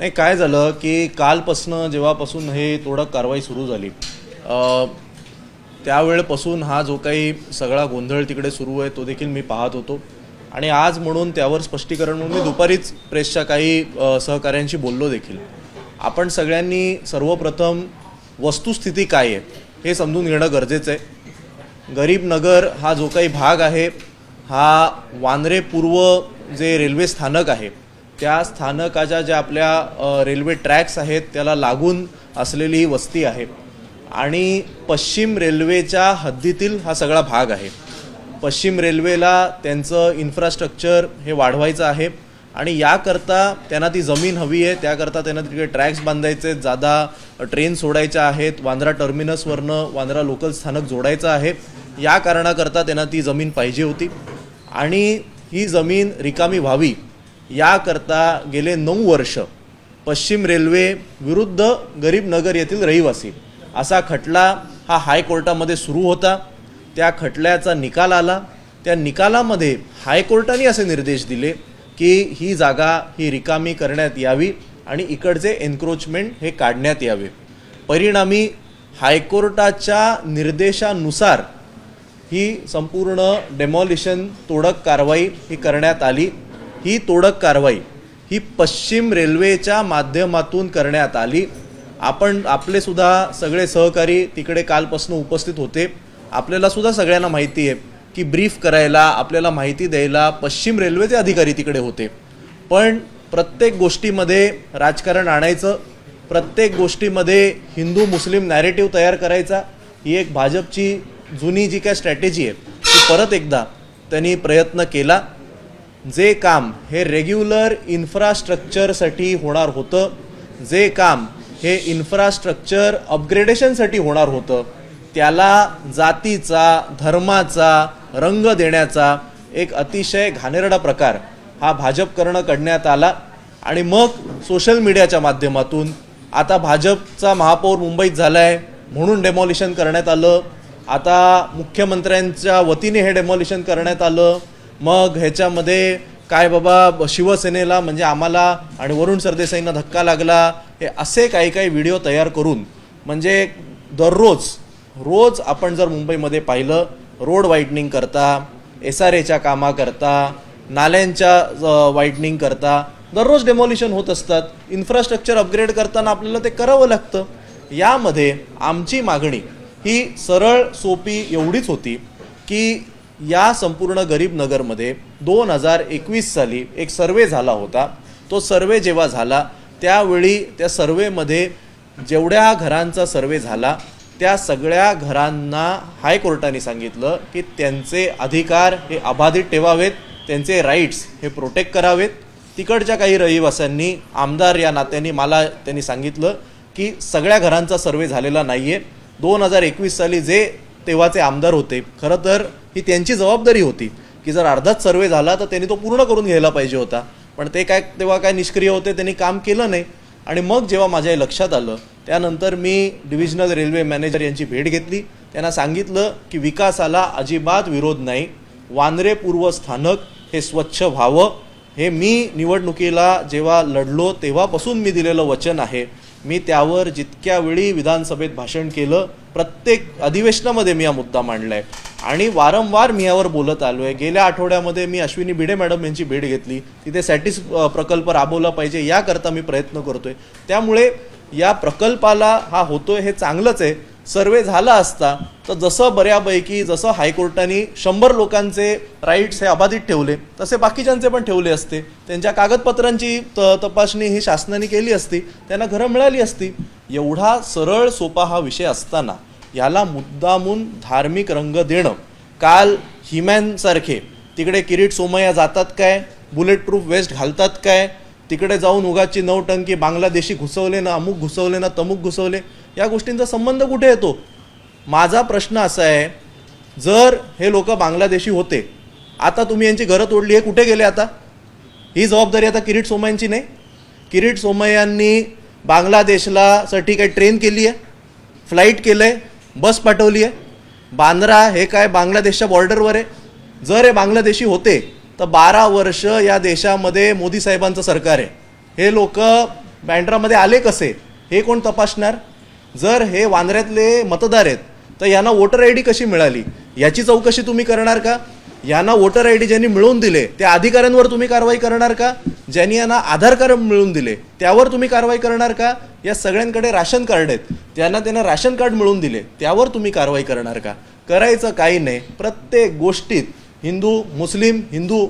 नाही, काय झालं की कालपासनं जेव्हापासून हे तोडक कारवाई सुरू झाली त्यावेळेपासून हा जो काही सगळा गोंधळ तिकडे सुरू आहे तो देखील मी पाहत होतो आणि आज म्हणून त्यावर स्पष्टीकरण म्हणून मी दुपारीच प्रेसच्या काही सहकाऱ्यांशी बोललो देखील. आपण सगळ्यांनी सर्वप्रथम वस्तुस्थिती काय आहे हे समजून घेणं गरजेचं आहे. गरीब नगर हा जो काही भाग आहे हा वांद्रे पूर्व जे रेल्वे स्थानक आहे त्या स्थानकाच्या ज्या आपल्या रेल्वे ट्रॅक्स आहेत त्याला लागून असलेली ही वस्ती आहे आणि पश्चिम रेल्वेच्या हद्दीतील हा सगळा भाग आहे. पश्चिम रेल्वेला त्यांचं इन्फ्रास्ट्रक्चर हे वाढवायचं आहे आणि याकरता त्यांना ती जमीन हवी आहे. त्याकरता त्यांना तिकडे ट्रॅक्स बांधायचे, जादा ट्रेन सोडायच्या आहेत, वांद्रा टर्मिनसवरनं वांद्रा लोकल स्थानक जोडायचं आहे. या कारणाकरता त्यांना ती जमीन पाहिजे होती आणि ही जमीन रिकामी व्हावी याकरता गेले 9 वर्ष पश्चिम रेल्वे विरुद्ध गरीब नगर येथील रहिवासी असा खटला हा हायकोर्टामध्ये सुरू होता. त्या खटल्याचा निकाल आला. त्या निकालामध्ये हायकोर्टाने असे निर्देश दिले की ही जागा ही रिकामी करण्यात यावी आणि इकडचे एन्क्रोचमेंट हे काढण्यात यावे. परिणामी हायकोर्टाच्या निर्देशानुसार ही संपूर्ण डेमॉलिशन तोडक कारवाई ही करण्यात आली. ही तोडक कारवाई ही पश्चिम रेल्वेच्या माध्यमातून करण्यात आली. आपले सुद्धा सगळे सहकारी तिकडे कालपासून उपस्थित होते. आपल्याला सुद्धा सगळ्यांना माहिती आहे की ब्रीफ करायला, आपल्याला माहिती द्यायला पश्चिम रेल्वेचे अधिकारी तिकडे होते. पण प्रत्येक गोष्टीमध्ये राजकारण आणायचं, प्रत्येक गोष्टीमध्ये हिंदू मुस्लिम नॅरेटिव्ह तयार करायचा, ही एक भाजपची जुनी जी काय स्ट्रॅटेजी आहे ती परत एकदा त्यांनी प्रयत्न केला. जे काम हे रेग्युलर इन्फ्रास्ट्रक्चरसाठी होणार होतं, जे काम हे इन्फ्रास्ट्रक्चर अपग्रेडेशनसाठी होणार होतं, त्याला जातीचा, धर्माचा रंग देण्याचा एक अतिशय घाणेरडा प्रकार हा भाजपकडनं करण्यात आला. आणि मग सोशल मीडियाच्या माध्यमातून आता भाजपचा महापौर मुंबईत झाला आहे म्हणून डेमॉलिशन करण्यात आलं, आता मुख्यमंत्र्यांच्या वतीने हे डेमॉलिशन करण्यात आलं, मग ह्याच्यामध्ये काय बाबा शिवसेनेला म्हणजे आम्हाला आणि वरुण सरदेसाईंना धक्का लागला, हे असे काही काही व्हिडिओ तयार करून म्हणजे रोज आपण जर मुंबईमध्ये पाहिलं रोड वाईडनिंग करता, SRAच्या कामाकरता, नाल्यांच्या वाईडनिंग करता दररोज डेमॉलिशन होत असतात. इन्फ्रास्ट्रक्चर अपग्रेड करताना आपल्याला ते करावं लागतं. यामध्ये आमची मागणी ही सरळ सोपी एवढीच होती की या संपूर्ण गरीब नगरमध्ये 2021 साली एक सर्वे झाला होता. तो सर्वे जेव्हा झाला त्यावेळी त्या सर्वेमध्ये जेवढ्या घरांचा सर्वे झाला त्या सगळ्या घरांना हायकोर्टाने सांगितलं की त्यांचे अधिकार हे अबाधित ठेवावेत, त्यांचे राईट्स हे प्रोटेक्ट करावेत. तिकडच्या काही रहिवाशांनी आमदार या नात्याने मला त्यांनी सांगितलं की सगळ्या घरांचा सर्वे झालेला नाही आहे. 2021 साली जे तेव्हाचे आमदार होते, खरं तर ही त्यांची जबाबदारी होती की जर अर्धाच सर्वे झाला तर त्यांनी तो पूर्ण करून घ्यायला पाहिजे होता. पण ते तेव्हा काय निष्क्रिय होते, त्यांनी काम केलं नाही. आणि मग जेव्हा माझ्या लक्षात आलं त्यानंतर मी डिव्हिजनल रेल्वे मॅनेजर यांची भेट घेतली. त्यांना सांगितलं की विकासाला अजिबात विरोध नाही, वांद्रे पूर्व स्थानक हे स्वच्छ व्हावं, हे मी निवडणुकीला जेव्हा लढलो तेव्हापासून मी दिलेलं वचन आहे. मी त्यावर जितक्या वेळी विधानसभेत भाषण केलं, प्रत्येक अधिवेशनामध्ये मी हा मुद्दा मांडला आहे आणि वारंवार मी यावर बोलत आलो आहे. गेल्या आठवड्यामध्ये मी अश्विनी भिडे मॅडम यांची भेट घेतली. तिथे सॅटिस प्रकल्प राबवला पाहिजे याकरता मी प्रयत्न करतोय. त्यामुळे या प्रकल्पाला हा होतोय हे चांगलंच आहे. सर्वे झाला असता तर जसं बऱ्यापैकी जसं हायकोर्टाने 100 लोकांचे राईट्स हे अबाधित ठेवले तसे बाकीच्यांचे पण ठेवले असते. त्यांच्या कागदपत्रांची तपासणी ही शासनाने केली असती, त्यांना घरं मिळाली असती. एवढा सरळ सोपा हा विषय असताना याला मुद्दामून धार्मिक रंग देणं, काल हिमॅनसारखे तिकडे किरीट सोमय्या जातात काय, बुलेट प्रूफ वेस्ट घालतात काय, तिकडे जाऊन उगाची नौटंकी बांगलादेशी घुसवले ना, अमुक घुसवले ना, तमुक घुसवले, या गोष्टींचा संबंध कुठे येतो? माझा प्रश्न असा आहे, जर हे लोक बांगलादेशी होते, आता तुम्ही यांची घरं तोडली आहे, कुठे गेले आता? ही जबाबदारी आता किरीट सोमय्यांची नाही. किरीट सोमय्यांनी बांगलादेशला साठी काही ट्रेन केली आहे, फ्लाईट केलं आहे, बस पाठवली आहे. बांद्रा हे काय बांगलादेशच्या बॉर्डरवर आहे. जर हे बांगलादेशी होते तर 12 वर्ष या देशामध्ये मोदी साहेबांचं सरकार आहे. हे लोक बँड्रामध्ये आले कसे हे कोण तपासणार? जर हे वांद्र्यातले मतदार आहेत तर यांना वोटर आय डी कशी मिळाली याची चौकशी तुम्ही करणार का? यांना वोटर आय डी ज्यांनी मिळवून दिले त्या अधिकाऱ्यांवर तुम्ही कारवाई करणार का? ज्यांनी यांना आधार कार्ड मिळवून दिले त्यावर तुम्ही कारवाई करणार का? या सगळ्यांकडे राशन कार्ड आहेत, त्यांना राशन कार्ड मिळवून दिले त्यावर तुम्ही कारवाई करणार का? करायचं काही नाही. प्रत्येक गोष्टीत हिंदू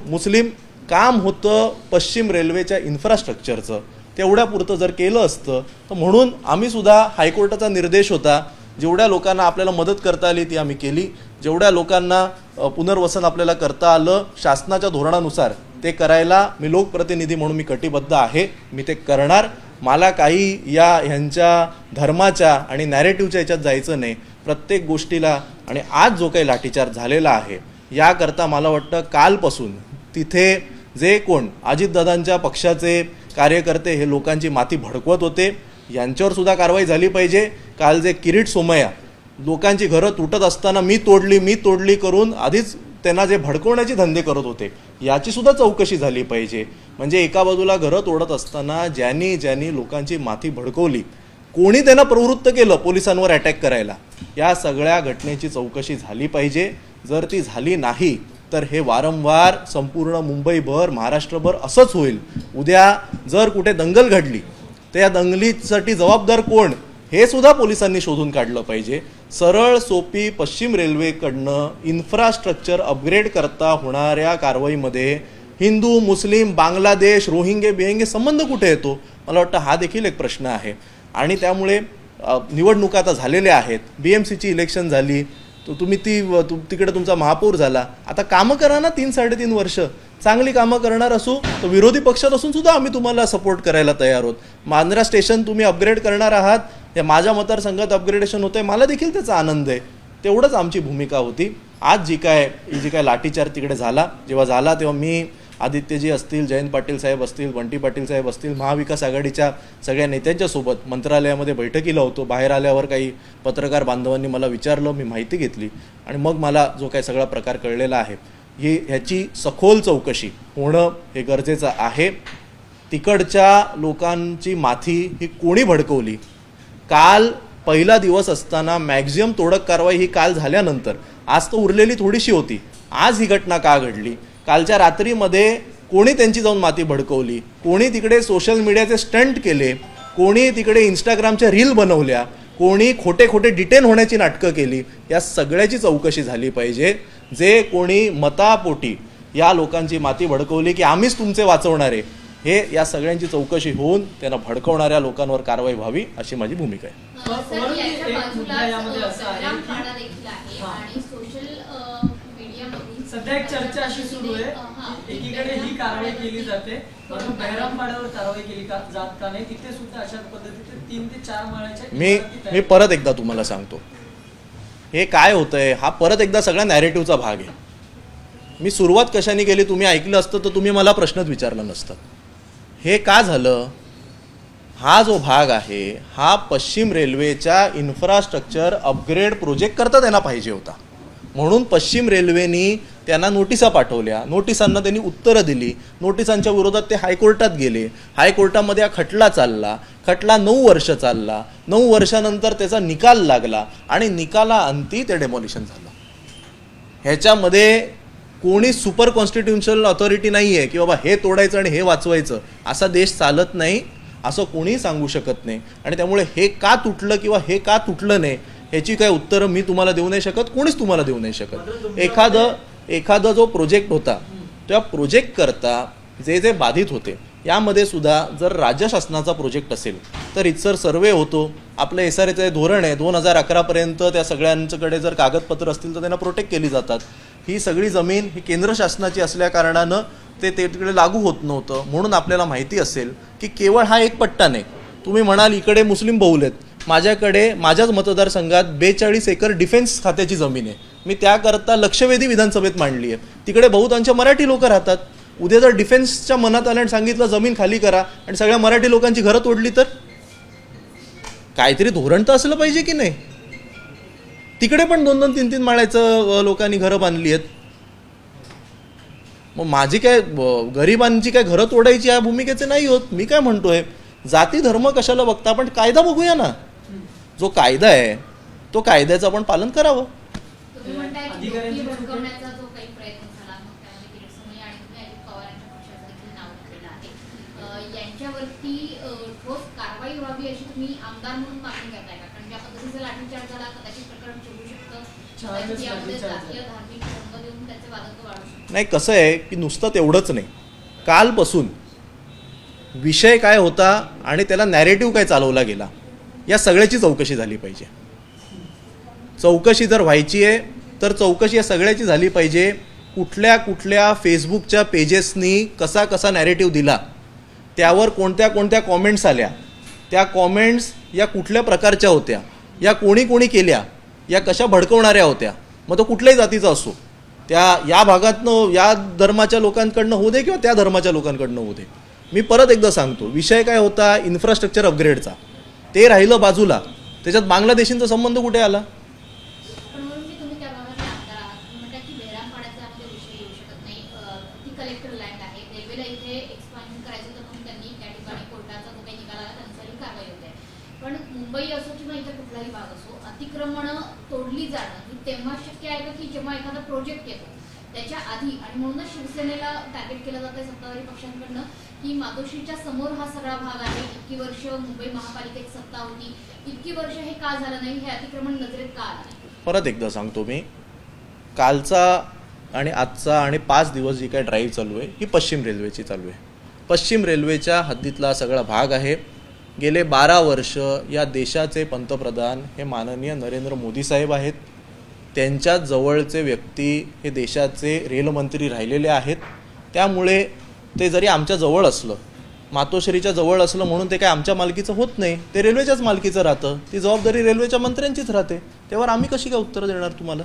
मुस्लिम काम होतं पश्चिम रेल्वेच्या इन्फ्रास्ट्रक्चरचं. तेवढ्यापुरतं जर केलं असतं तर म्हणून आम्ही सुद्धा हायकोर्टाचा निर्देश होता, जेवढ्या लोकांना आपल्याला मदत करता आली ती आम्ही केली, जेवढ्या लोकांना पुनर्वसन आपल्याला करता आलं शासनाच्या धोरणानुसार ते करायला मी लोकप्रतिनिधी म्हणून मी कटिबद्ध आहे, मी ते करणार. मला काही ह्यांच्या धर्माच्या आणि नॅरेटिव्हच्या याच्यात जायचं नाही. प्रत्येक गोष्टीला आणि आज जो काही लाठीचार्ज झालेला आहे याकरता मला वाटतं कालपासून तिथे जे कोण अजितदादांच्या पक्षाचे कार्यकर्ते हे लोकांची माती भडकवत होते यांच्यावर सुद्धा कारवाई झाली पाहिजे. काल जे किरीट सोमय्या लोकांची घरं तुटत असताना मी तोडली करून आधीच त्यांना जे भडकवण्याचे धंदे करत होते याची सुद्धा चौकशी झाली पाहिजे. म्हणजे एका बाजूला घरं तोडत असताना ज्यांनी लोकांची माती भडकवली, कोणी त्यांना प्रवृत्त केलं पोलिसांवर अटॅक करायला, या सगळ्या घटनेची चौकशी झाली पाहिजे. जर ती झाली नाही तर हे वारंवार संपूर्ण मुंबईभर महाराष्ट्रभर असंच होईल. उद्या जर कुठे दंगल घडली तर या दंगलीसाठी जबाबदार कोण हे सुद्धा पोलिसांनी शोधून काढलं पाहिजे. सरळ सोपी पश्चिम रेल्वेकडनं इन्फ्रास्ट्रक्चर अपग्रेड करता होणाऱ्या कारवाईमध्ये हिंदू मुस्लिम बांगलादेश रोहिंगे संबंध कुठे येतो? मला वाटतं हा देखील एक प्रश्न आहे. आणि त्यामुळे निवडणुका आता झालेल्या आहेत, BMCची इलेक्शन झाली, तुम्ही तिकडे तुमचा महापौर झाला, आता कामं करा ना. 3-3.5 वर्ष चांगली कामं करणार असू तर विरोधी पक्षात असून सुद्धा आम्ही तुम्हाला सपोर्ट करायला तयार आहोत. मांजरा स्टेशन तुम्ही अपग्रेड करणार आहात, या माझ्या मतदारसंघात अपग्रेडेशन होतंय, मला देखील त्याचा आनंद आहे. तेवढंच आमची भूमिका होती. आज जी काय लाठीचार्ज तिकडे जेव्हा झाला तेव्हा मी आदित्यजी असतील, जयंत पाटील साहेब असतील, बंटी पाटील साहेब असतील, महाविकास आघाडीच्या सगळ्या नेत्यांच्या सोबत मंत्रालयामध्ये बैठकीला होतो. बाहेर आल्यावर काही पत्रकार बांधवांनी मला विचारलं, मी माहिती घेतली आणि मग मला जो काही सगळा प्रकार कळलेला आहे ह्याची सखोल चौकशी होणं हे गरजेचं आहे. तिकडच्या लोकांची माथी ही कोणी भडकवली? काल पहिला दिवस असताना मॅक्झिमम तोडक कारवाई ही काल झाल्यानंतर आज तर उरलेली थोडीशी होती. आज ही घटना का घडली? कालच्या रात्रीमध्ये कोणी त्यांची जाऊन माती भडकवली? कोणी तिकडे सोशल मीडियाचे स्टंट केले? कोणी तिकडे इंस्टाग्रामच्या रील बनवल्या? कोणी खोटे डिटेन होण्याची नाटकं केली? या सगळ्याची चौकशी झाली पाहिजे. जे कोणी मतापोटी या लोकांची माती भडकवली की आम्हीच तुमचे वाचवणारे, हे या सगळ्यांची चौकशी होऊन त्यांना भडकवणाऱ्या लोकांवर कारवाई व्हावी अशी माझी भूमिका आहे. सध्या एक चर्चा अशी सुरू आहे, एकीकडे ही कारवाई केली जाते, परंतु बहिरामपाड्यावर कारवाई केली जात का नाही? तिथे सुद्धा अशा पद्धतीचे 3 ते 4 माळ्याच्या मी परत एकदा तुम्हाला सांगतो, हे काय होतंय हा परत एकदा सगळ्या नॅरेटिव्हचा भाग आहे. मी सुरुवात कशाने केली तुम्ही ऐकलं असतं तर तुम्ही मला प्रश्नच विचारला नसता. हे का झालं? हा जो भाग आहे हा पश्चिम रेल्वेच्या इन्फ्रास्ट्रक्चर अपग्रेड प्रोजेक्ट करता त्यांना पाहिजे होता, म्हणून पश्चिम रेल्वेनी त्यांना नोटिसा पाठवल्या, नोटिसांना त्यांनी उत्तरं दिली, नोटिसांच्या विरोधात ते हायकोर्टात गेले, हायकोर्टामध्ये हा खटला चालला, खटला 9 वर्ष चालला, 9 वर्षानंतर त्याचा निकाल लागला आणि निकालाअंती ते डेमॉलिशन झालं. ह्याच्यामध्ये कोणी सुपर कॉन्स्टिट्युशनल अथॉरिटी नाही आहे की बाबा हे तोडायचं आणि हे वाचवायचं, असा देश चालत नाही, असं कोणीही सांगू शकत नाही. आणि त्यामुळे हे का तुटलं किंवा हे का तुटलं नाही ह्याची काय उत्तरं मी तुम्हाला देऊ नाही शकत, कोणीच तुम्हाला देऊ नाही शकत. एखादा जो प्रोजेक्ट होता त्या प्रोजेक्ट करता जे बाधित होते यामध्ये सुद्धा जर राज्य शासनाचा प्रोजेक्ट असेल तर इथसर सर्वे होतो, आपलं SRAचं धोरण आहे 2011 पर्यंत त्या सगळ्यांच्याकडे जर कागदपत्र असतील तर त्यांना प्रोटेक्ट केली जातात. ही सगळी जमीन ही केंद्र शासनाची असल्या कारणानं ते तिकडे लागू होत नव्हतं. म्हणून आपल्याला माहिती असेल की केवळ हा एक पट्टा नाही. तुम्ही म्हणाल इकडे मुस्लिम बहुल आहेत, माझ्याकडे माझ्याच मतदारसंघात 42 एकर डिफेन्स खात्याची जमीन आहे, मी त्याकरता लक्षवेधी विधानसभेत मांडली आहे. तिकडे बहुतांश मराठी लोक राहतात. उद्या जर डिफेन्सच्या मनात आलं आणि सांगितलं जमीन खाली करा आणि सगळ्या मराठी लोकांची घरं तोडली तर काहीतरी धोरण तर असलं पाहिजे की नाही? तिकडे पण 2-2, 3-3 माळ्याचं लोकांनी घरं बांधली आहेत. मग माझी काय गरिबांची काय घरं तोडायची या भूमिकेचे नाही होत. मी काय म्हणतोय, जाती धर्म कशाला बघता, आपण कायदा बघूया ना. जो कायदा आहे तो कायद्याचं आपण पालन करावं. तुम्ही म्हणताय की अधिकाऱ्यांची डोकी भडकवण्याचा जो काही प्रयत्न झाला, मग त्यामध्ये किरीट सोमय्या आणि तुम्ही अजित पवारांच्या पक्षाचं देखील नाव घेतलेलं आहे. यांच्यावरती ठोस कारवाई व्हावी अशी तुम्ही आमदार म्हणून मागणी करताय का? कारण ज्या पद्धतीचा लाठीचार्ज झाला कदाचित प्रकरण चिडू शकतं, कदाचित यामध्ये जातीय धार्मिक रंग देऊन त्याचे वादंग वाढू शकतो. नाही, कसं आहे की नुसतं तेवढंच नाही, कालपासून विषय काय होता आणि त्याला नॅरेटिव्ह काय चालवला गेला या सगळ्याची चौकशी झाली पाहिजे. चौकशी जर व्हायची आहे तर चौकशी या सगळ्याची झाली पाहिजे. कुठल्या कुठल्या फेसबुकच्या पेजेसनी कसा कसा नॅरेटिव्ह दिला, त्यावर कोणत्या कोणत्या कॉमेंट्स आल्या, त्या कॉमेंट्स या कुठल्या प्रकारच्या होत्या, या कोणी कोणी केल्या, या कशा भडकवणाऱ्या होत्या, मग तो कुठल्याही जातीचा असो, या भागातनं या धर्माच्या लोकांकडनं होऊ दे किंवा त्या धर्माच्या लोकांकडनं होऊ दे. मी परत एकदा सांगतो, विषय काय होता इन्फ्रास्ट्रक्चर अपग्रेडचा, ते राहिलं बाजूला, त्याच्यात बांगलादेशींचा संबंध कुठे आला? पण म्हणून की तुम्ही त्या भागातले आमदार आहात, तुम्ही म्हणता की बेरामपाड्याचा यामध्ये विषय येऊ शकत नाही. ती कलेक्टर लँड आहे, रेल्वेला इथे एक्सपान्शन करायचं तर म्हणून त्यांनी त्या ठिकाणी कोर्टाचा जो काही निकाल आला त्यानुसार ही कारवाई होते. पण मुंबई असो किंवा इतर कुठलाही भाग असो, अतिक्रमणं तोडली जाणं ही तेव्हा शक्य आहे का की जेव्हा एखादा प्रोजेक्ट येतो त्याच्या आधी? आणि म्हणूनच शिवसेनेला टार्गेट केलं जातं सत्ताधारी पक्षांकडनं की मातोश्रीच्या समोर हा सगळा भाग आहे, इतकी वर्ष मुंबई महापालिकेत सत्ता होती, इतकी वर्ष हे का झालं नाही, हे अतिक्रमण नजरेत का आलं नाही? परत एकदा सांगतो मी, कालचा आणि आजचा आणि 5 दिवस जी काय ड्राईव्ह चालू आहे ही पश्चिम रेल्वेची चालू आहे. पश्चिम रेल्वेच्या हद्दीतला सगळा भाग आहे. गेले 12 वर्ष या देशाचे पंतप्रधान हे माननीय नरेंद्र मोदी साहेब आहेत. त्यांच्या जवळचे व्यक्ती हे देशाचे रेलमंत्री राहिलेले आहेत. त्यामुळे ते जरी आमच्या जवळ असलं, मातोश्रीच्या जवळ असलं म्हणून ते काय आमच्या मालकीचं होत नाही, ते रेल्वेच्याच मालकीचं राहतं. ती जबाबदारी रेल्वेच्या मंत्र्यांचीच राहते. त्यावर आम्ही कशी काय उत्तर देणार तुम्हाला?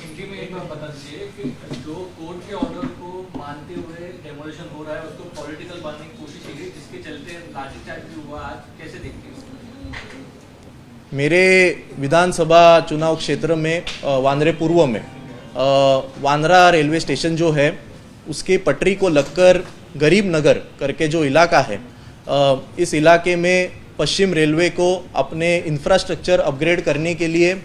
हिंदी में एक बार बता दीजिए कि जो कोर्ट के ऑर्डर को मानते हुए डेमोलिशन हो रहा है उसको पॉलिटिकल बनाने की कोशिश की गई, जिसके चलते लाठीचार्ज भी हुआ, आज कैसे देखते हैं? मेरे विधानसभा चुनाव क्षेत्र में वांद्रे पूर्व में वांद्रा रेलवे स्टेशन जो है उसकी पटरी को लगकर गरीब नगर करके जो इलाका है, इस इलाके में पश्चिम रेलवे को अपने इंफ्रास्ट्रक्चर अपग्रेड करने के लिए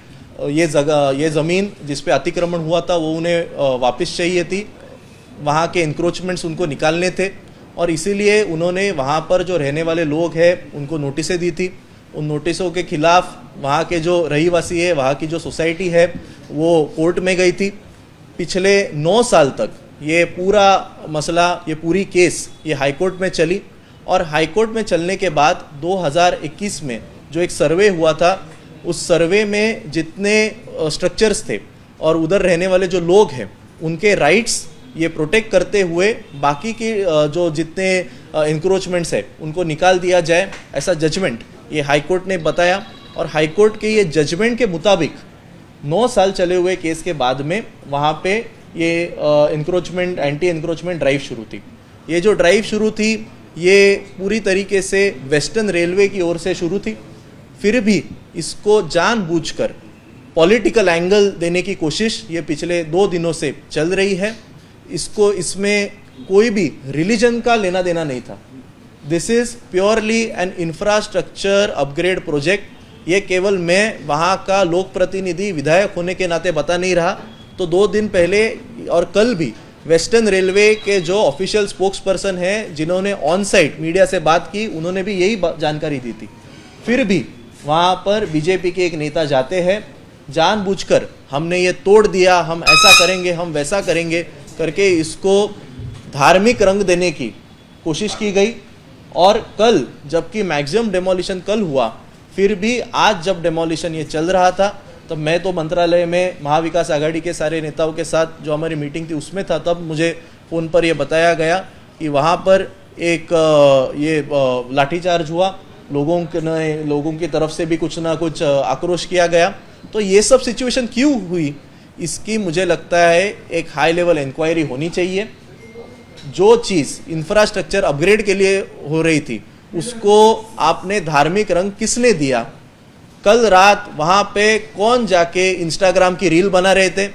ये ज़मीन जिस पे अतिक्रमण हुआ था वो उन्हें वापस चाहिए थी. वहाँ के इंक्रोचमेंट्स उनको निकालने थे और इसीलिए उन्होंने वहाँ पर जो रहने वाले लोग हैं उनको नोटिसें दी थी. उन नोटिसों के खिलाफ वहाँ के जो रहीवासी है, वहाँ की जो सोसाइटी है, वो कोर्ट में गई थी. पिछले 9 साल तक ये पूरा मसला, ये पूरी केस ये हाई कोर्ट में चली और हाई कोर्ट में चलने के बाद 2021 में जो एक सर्वे हुआ था, उस सर्वे में जितने स्ट्रक्चर्स थे और उधर रहने वाले जो लोग हैं उनके राइट्स ये प्रोटेक्ट करते हुए बाकी की जो जितने इंक्रोचमेंट्स है उनको निकाल दिया जाए, ऐसा जजमेंट ये हाई कोर्ट ने बताया. और हाई कोर्ट के ये जजमेंट के मुताबिक 9 साल चले हुए केस के बाद में वहाँ पे ये इंक्रोचमेंट, एंटी इंक्रोचमेंट ड्राइव शुरू थी. ये जो ड्राइव शुरू थी ये पूरी तरीके से वेस्टर्न रेलवे की ओर से शुरू थी. फिर भी इसको जानबूझकर पॉलिटिकल एंगल देने की कोशिश ये पिछले 2 दिनों से चल रही है. इसमें कोई भी रिलीजन का लेना देना नहीं था. This is purely an infrastructure upgrade project. ये केवल मैं वहाँ का लोक प्रतिनिधि विधायक होने के नाते बता नहीं रहा, तो 2 दिन पहले और कल भी वेस्टर्न रेलवे के जो ऑफिशियल स्पोक्स पर्सन हैं जिन्होंने ऑन साइट मीडिया से बात की, उन्होंने भी यही जानकारी दी थी. फिर भी वहाँ पर बीजेपी के एक नेता जाते हैं, जानबूझकर हमने ये तोड़ दिया, हम ऐसा करेंगे, हम वैसा करेंगे करके इसको धार्मिक रंग देने की कोशिश की गई. और कल जबकि मैक्सिमम डेमोलिशन कल हुआ, फिर भी आज जब डेमोलिशन ये चल रहा था तब मैं तो मंत्रालय में महाविकास आघाड़ी के सारे नेताओं के साथ जो हमारी मीटिंग थी उसमें था. तब मुझे फ़ोन पर ये बताया गया कि वहाँ पर एक ये लाठीचार्ज हुआ, लोगों की तरफ से भी कुछ ना कुछ आक्रोश किया गया. तो ये सब सिचुएशन क्यों हुई, इसकी मुझे लगता है एक हाई लेवल इंक्वायरी होनी चाहिए. जो चीज़ इंफ्रास्ट्रक्चर अपग्रेड के लिए हो रही थी उसको आपने धार्मिक रंग किसने दिया? कल रात वहाँ पे कौन जाके इंस्टाग्राम की रील बना रहे थे,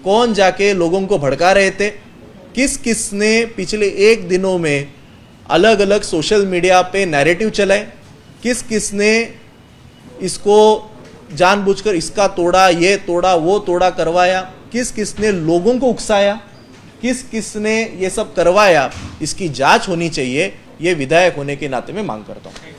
कौन जाके लोगों को भड़का रहे थे, किस किस ने पिछले 1 दिनों में अलग अलग सोशल मीडिया पे नैरेटिव चलाए, किस किसने इसको जानबूझकर इसका तोड़ा, ये तोड़ा, वो तोड़ा करवाया, किस किसने लोगों को उकसाया, किस किसने ये सब करवाया, इसकी जांच होनी चाहिए। ये विधायक होने के नाते मैं मांग करता हूँ।